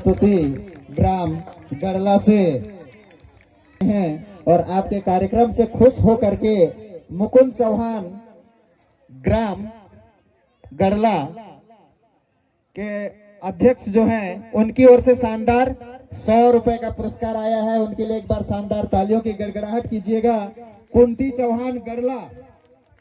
प्रस्तुति ग्राम गड़ला से हैं और आपके कार्यक्रम से खुश होकर के मुकुंद चौहान ग्राम गड़ला के अध्यक्ष जो हैं उनकी ओर से शानदार 100 रुपए का पुरस्कार आया है। उनके लिए एक बार शानदार तालियों की गड़गड़ाहट कीजिएगा। कुंती चौहान गड़ला,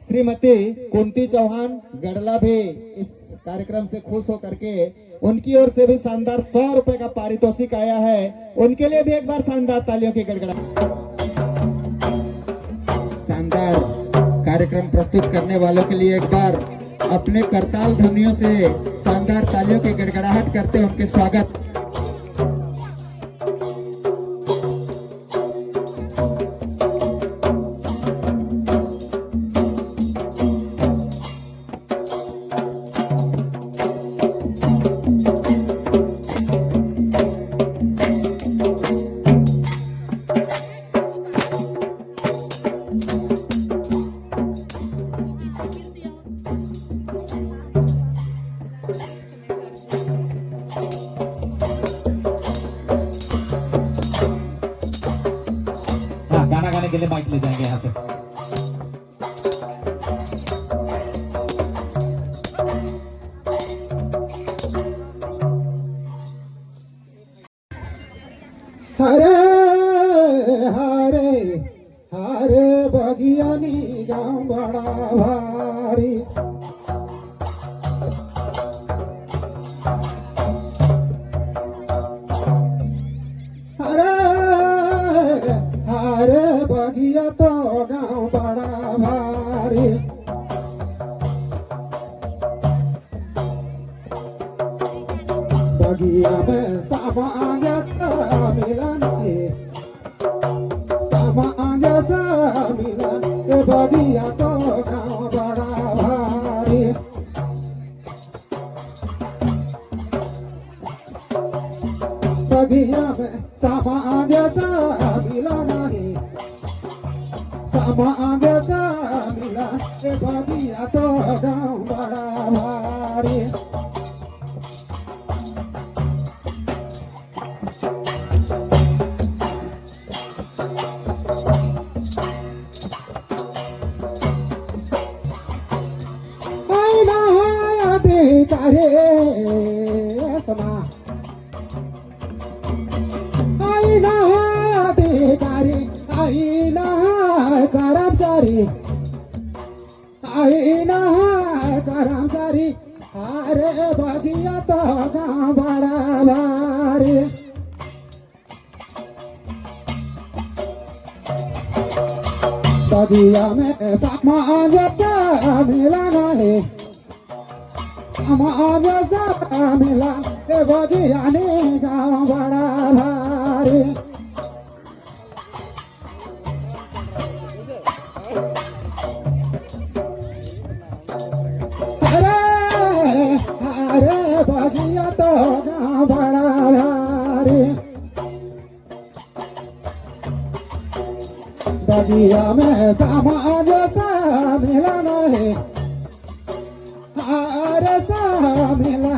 श्रीमती कुंती चौहान गड़ला भी इस कार्यक्रम से खुश होकर के उनकी ओर से भी शानदार 100 रुपए का पारितोषिक आया है। उनके लिए भी एक बार शानदार तालियों की गड़गड़ाहट। शानदार कार्यक्रम प्रस्तुत करने वालों के लिए एक बार अपने करताल ध्वनियों से शानदार तालियों की गड़गड़ाहट करते हैं उनके स्वागत। गाना गाने के लिए माइक ले जाएंगे यहाँ से। हरे हरे हरे बगियानी गाँव बड़ा भारी, हरे बगिया तो गाँव बड़ा भारी, बगिया में सामान मिलन सामान मिलन बगिया तो गाँव बड़ा भारी, बगिया में सामान मिलन सामान मिलन बगिया तो गाँव बड़ा भारी। करे समा आईना अधिकारी आईना कर्मचारी आईना कर्मचारी अरे बगिया तो गाँव बड़ा भारी, बगिया में सामान मिलाना है समाज मिला बगिया ने गाँव बड़ा भारी, अरे अरे बगिया तो गाँव बड़ा भारी, बगिया में समाज मिलाना है अरे मिला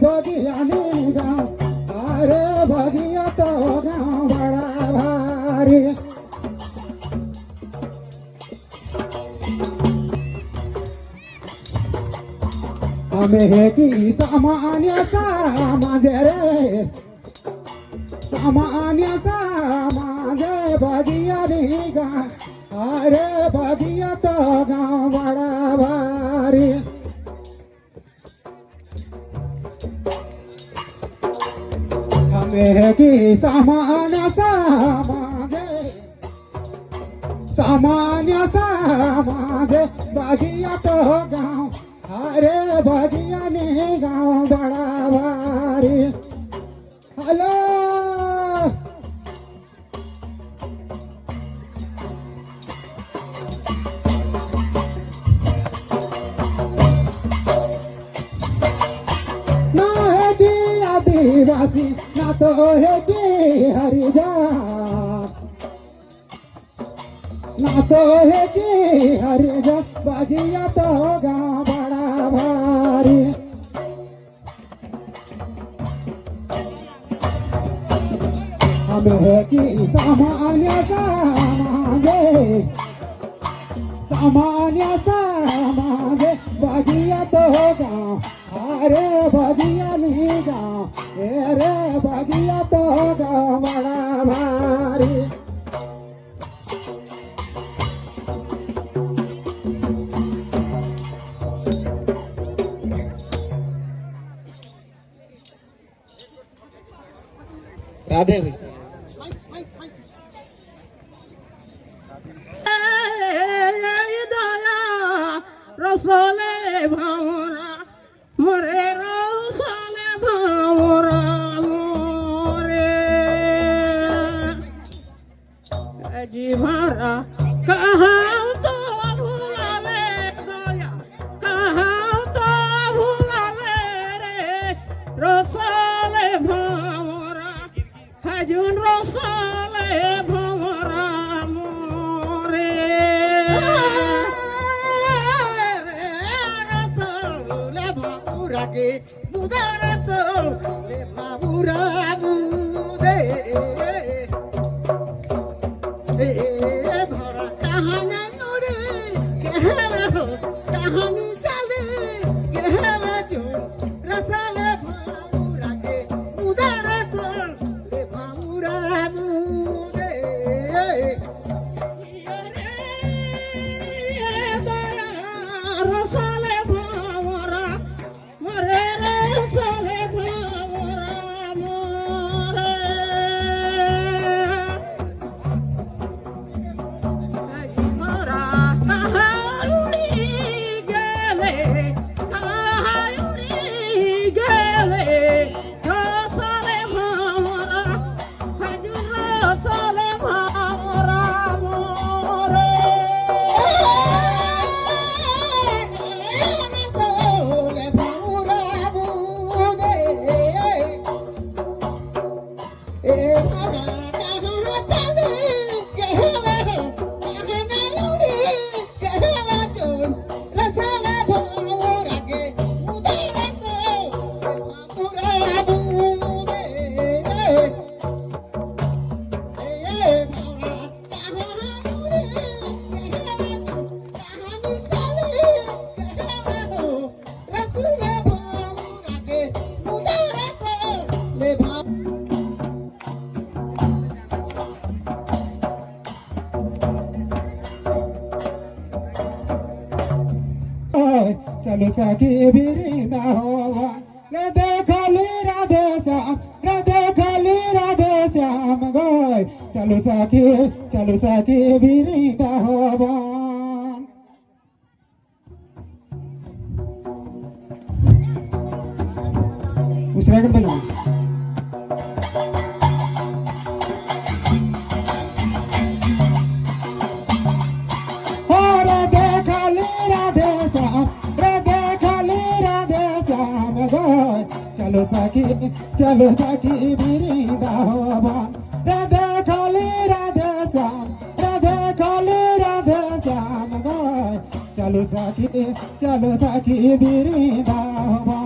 बगिया ने गाँव अरे बगिया तो गाँव बड़ा भारी, हमें की सामान्य समाज रे सामान्य समाज बगिया ने गाँव अरे बगिया तो गाँव बड़ा भारी, हमें की सामान्य समाज बगिया तो गाँव अरे बगिया ने गाँव बड़ा भारी। हेलो ना है कि आदिवासी ना तो है कि हरिजन ना तो है कि हरिजन बगिया तो गाँव बड़ा भारी, मेहकी सामान्य सामागे सामान्य सामागे बगिया तो गाँव अरे बगिया नी गाँव अरे बगिया तो गाँव बड़ा भारी राधे रसोले भावरा मोरे रसोले भावरा मोरे जी भरा कहाँ तो भूलावे गया कहाँ तो भूलावे रे रसोले भावरा हजून रसोले भावरा मोरे के बुदारस ले बाबूरा बुदे भरा कहाना नुड़े कहवा हो कहानी चले कहवा जो रसले बाबूरा के बुदारस ले बाबूरा बुदे रसले भावरा मोरे रसले भावरा मोरे मोरा कहाँ उड़ी गेले रसले भावरा हजूर रसले भावरा मोरे चलो सखी बिरिंदा होवा रे देखली राधे श्याम गोय चलो सखी बिरिंदा होवा दूसरा गण बना चलो सखी बिरिंदा होवा राधे खाली राधे श्याम गोय चलो सखी बिरिंदा होवा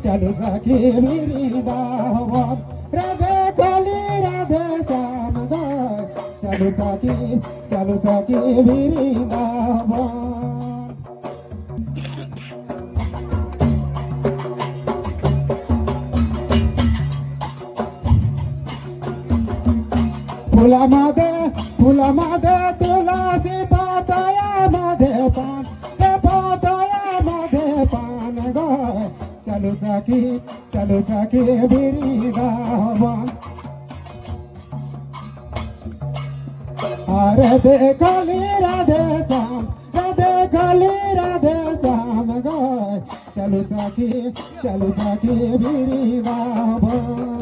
चलो सखी बिरिंदा होवा राधे खाली राधे श्याम गोय चलो सखी बिरिंदा होवा फुला मादे तुलसी पातया माधे पान गोय चलो सखी बिरिंदा होवा राधे खाली राधे श्याम गोय चलो सखी बिरिंदा होवा